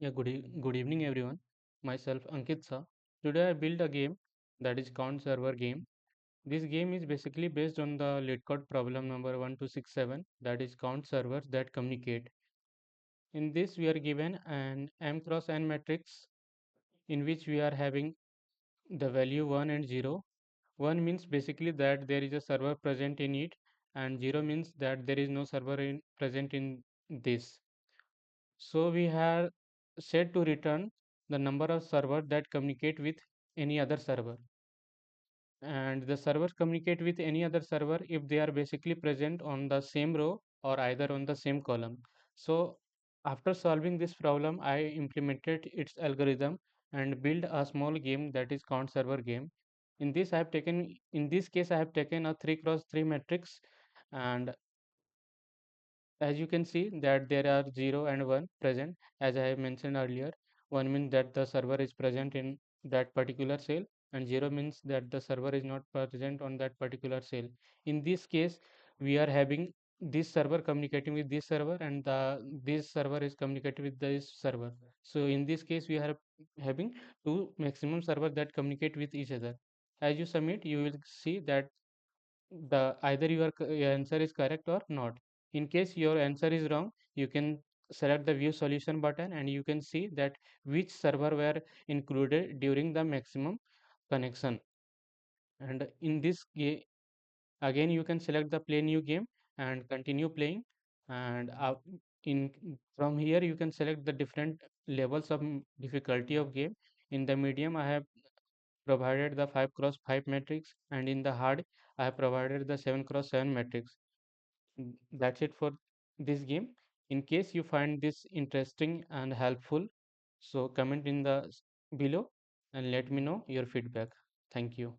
Good evening everyone. Myself Ankit Sa. Today I built a game that is count server game. This game is basically based on the LeetCode problem number 1267, that is count servers that communicate. In this we are given an m cross n matrix in which we are having the value 1 and 0. 1 means basically that there is a server present in it, and 0 means that there is no server present in this. So we have set to return the number of servers that communicate with any other server. And the servers communicate with any other server if they are basically present on the same row or either on the same column. So after solving this problem, I implemented its algorithm and build a small game that is count server game. In this case I have taken a 3 cross 3 matrix, and as you can see that there are 0 and 1 present. As I have mentioned earlier, 1 means that the server is present in that particular cell, and 0 means that the server is not present on that particular cell. In this case, we are having this server communicating with this server, and this server is communicating with this server. So in this case, we are having two maximum servers that communicate with each other. As you submit, you will see that the either your answer is correct or not. In case your answer is wrong, you can select the view solution button and you can see that which server were included during the maximum connection. And in this again you can select the play new game and continue playing. And in from here you can select the different levels of difficulty of game. In the medium, I have provided the 5 cross 5 matrix, and in the hard I have provided the 7 cross 7 matrix. That's it for this game. In case you find this interesting and helpful, so comment in the below and let me know your feedback. Thank you.